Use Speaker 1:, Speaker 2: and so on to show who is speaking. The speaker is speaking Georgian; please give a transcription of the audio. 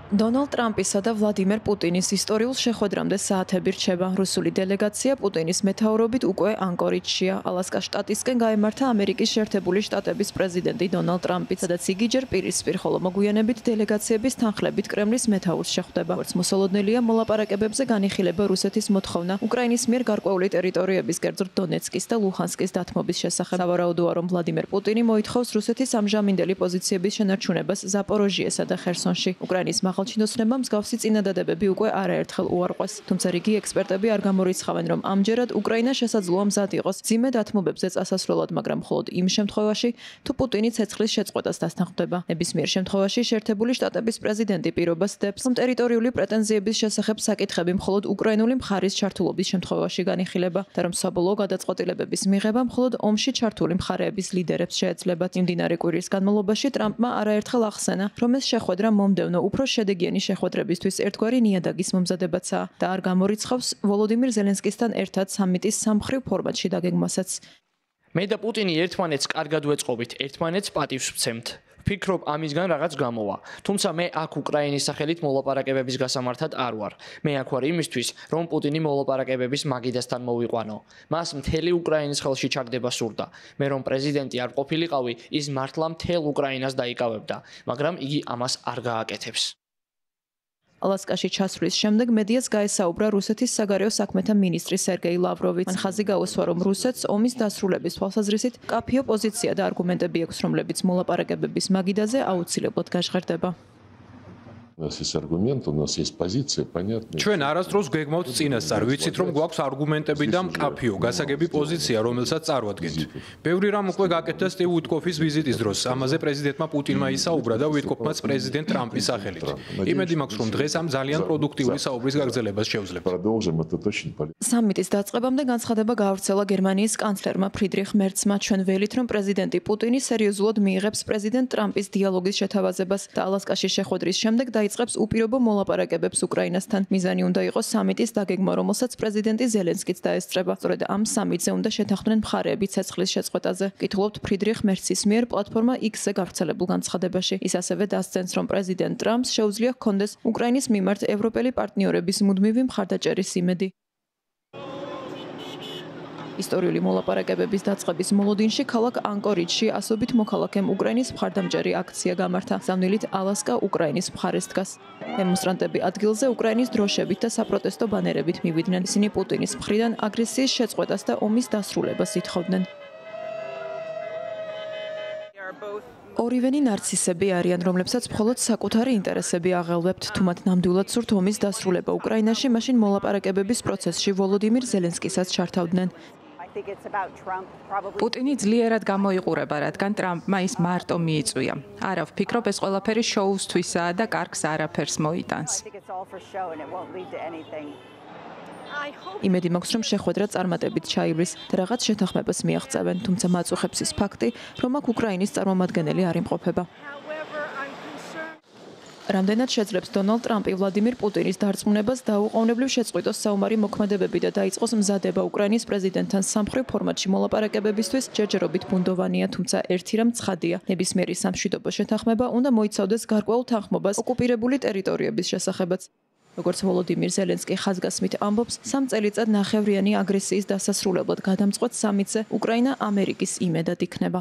Speaker 1: დონალდ ტრამპისა და ვლადიმერ პუტინის ისტორიულ შეხვედრამდე საათები რჩება. რუსული დელეგაცია პუტინის მეთაურობით უკვე ანკორიჯშია. ალასკას შტატისკენ გაემართა ამერიკის შეერთებული შტატების პრეზიდენტი დონალდ ტრამპი, სადაც იგი ჯერ პირისპირ, ხოლო მოგვიანებით დელეგაციების თანხლებით კრემლის მეთაურს შეხვდება. როგორც მოსალოდნელია, მოლაპარაკებებზე განიხილება რუსეთის მოთხოვნა უკრაინის მიერ გარკვეული ტერიტორიების, კერძოდ დონეცკის და ლუჰანსკის დათმობის შესახებ. სავარაუდოა, რომ ვლადიმერ პუტინი მოითხოვს რუსეთის ამჟამინდელი პოზიციების შენარჩუნებას ზაპოროჟიესა და ხერსონში. უკრაინის მაღალჩინოსნებმა მსგავსი წინადადებები უკვე არაერთხელ უარყვეს. თუმცა რიგი ექსპერტები არ გამორიცხავენ, რომ ამჯერად უკრაინა შესაძლოა მზად იყოს მძიმე დათმობებზე წასასვლელად, მაგრამ მხოლოდ იმ შემთხვევაში, თუ პუტინი ცეცხლის შეწყვეტას დასთანხმდება. ნებისმიერ შემთხვევაში შეერთებული შტატების პრეზიდენტი პირობას დებს, რომ ტერიტორიული პრეტენზიების შესახებ საკითხები მხოლოდ უკრაინული მხარის ჩართულობის შემთხვევაში განიხილება და რომ საბოლოო გადაწყვეტილებების მიღება მხოლოდ ომში ჩართული მხარეების ლიდერებს შეეძლებათ. იმდინარე კვირის განმავლობაში ტრამპმა არაერთხელ ახსენა, რომ ეს შეხვედრა მომდევნო უფრო შედეგიანი შეხვედრებისთვის ერთგვარი ნიადაგის მომზადებაცაა და არ გამორიცხავს ვოლოდიმირ ზელენსკისთან ერთად სამიტის სამხრივ ფორმატში დაგეგმვასაც.
Speaker 2: მე და პუტინი ერთმანეთს კარგად ვეწყობით, ერთმანეთს პატივს ვცემთ. ვფიქრობ, ამისგან რაღაც გამოვა. თუმცა მე აქ უკრაინის სახელით მოლაპარაკებების გასამართად არ ვარ. მე აქ ვარ იმისთვის, რომ პუტინი მოლაპარაკებების მაგიდასთან მოვიყვანო. მას მთელი უკრაინის ხელში ჩაგდება სურდა. მე რომ პრეზიდენტი არ ყოფილიყავი, ის მართლა მთელ უკრაინას დაიკავებდა, მაგრამ იგი ამას არ გააკეთებს.
Speaker 1: ალასკაში ჩასვლის შემდეგ მედიას გაესაუბრა რუსეთის საგარეო საქმეთა მინისტრი სერგეი ლავროვი. მან ხაზი გაუსვა, რომ რუსეთს ომის დასრულების თვალსაზრისით მკაფიო პოზიცია და არგუმენტები აქვს, რომლებიც მოლაპარაკებების მაგიდაზე აუცილებლად გაჟღერდება.
Speaker 3: ჩვენ არასდროს გეგმავთ წინასწარ, ვიცით რომ გვაქვს არგუმენტები და მკაფიო, გასაგები პოზიცია, რომელსაც წარვადგენთ. ბევრი რამ უკვე გაკეთდა სტივ უიტკოფის ვიზიტის დროს. ამაზე პრეზიდენტმა პუტინმა ისაუბრა და უიტკოფმაც პრეზიდენტ ტრამპის სახელით. იმედი მაქვს, რომ დღეს ამ ძალიან პროდუქტიული საუბრის გაგრძელებას შევძლებთ.
Speaker 1: სამიტის დაწყებამდე განცხადება გაავრცელა გერმანიის კანცლერმა ფრიდრიხ მერცმა. ჩვენ ველით, რომ პრეზიდენტი პუტინი სერიოზულად მიიღებს პრეზიდენტ ტრამპის დიალოგის შეთავაზებას და ალასკაში შეხვედრის შემდეგ იწყებს უპირობო მოლაპარაკებებს უკრაინასთან. მიზანი უნდა იყოს სამიტის დაგეგმა, რომელსაც პრეზიდენტი ზელენსკიც დაესწრება. სწორედ ამ სამიტზე უნდა შეთანხმდნენ მხარეები ცეცხლის შეწყვეტაზე. კითხულობთ ფრიდრიხ მერცის მიერ პლატფორმა X-ზე გავრცელებულ განცხადებაში. ის ასევე დასცენს, რომ პრეზიდენტ ტრამპს შეუძლია ჰქონდეს უკრაინის მიმართ ევროპელი პარტნიორების მუდმივი მხარდაჭერის იმედი. ისტორიული მოლაპარაკებების დაწყების მოლოდინში ქალაქ ანკორიჯში ასობით მოქალაქემ უკრაინის მხარდამჭერი აქცია გამართა. ზამნილით ალასკა უკრაინის მხარეს დგას. დემონსტრანტები ადგილზე უკრაინის დროშებით და საპროტესტო ბანერებით მივიდნენ. ისინი პუტინის მხრიდან აგრესიის შეწყვეტას და ომის დასრულებას ითხოვდნენ. ორივენი ნარცისები არიან, რომლებსაც მხოლოდ საკუთარი ინტერესები აღელვებთ. თუ მათ ნამდვილად სურთ ომის დასრულება უკრაინაში, მაშინ მოლაპარაკებების პროცესში ვოლოდიმირ ზელენსკისაც ჩართავდნენ.
Speaker 4: პუტინი ძლიერად გამოიყურება, რადგან ტრამპმა ის მარტო მიიწვია. არა, ვფიქრობ, ეს ყველაფერი შოუსთვისაა და კარგს არაფერს მოიტანს.
Speaker 1: იმედი მაქვს, რომ შეხვედრა წარმატებით ჩაივლის და რაღაც შეთანხმებას მიაღწევენ, თუმცა მაწუხებს ის ფაქტი, რომ აქ უკრაინის წარმომადგენელი არ იმყოფება. რამდენად შეძლებს დონალდ ტრამპი ვლადიმირ პუტინის დარწმუნებას დაუყოვნებლივ შეწყვიტოს საომარი მოქმედებები და დაიწყოს მზადება უკრაინის პრეზიდენტთან სამხრივ ფორმატში მოლაპარაკებებისთვის ჯერჯერობით ბუნდოვანია, თუმცა ერთი რამ ცხადია, ნებისმიერი სამშვიდობო შეთანხმება უნდა მოიცავდეს გარკვეულ თანხმობას ოკუპირებული ტერიტორიების შესახებაც. როგორც ვოლოდიმირ ზელენსკი ხაზგასმით ამბობს, 3 წელიწად ნახევრიანი აგრესიის დასასრულებლად გადამწყვეტ სამიტზე უკრაინა ამერიკის იმედად იქნება.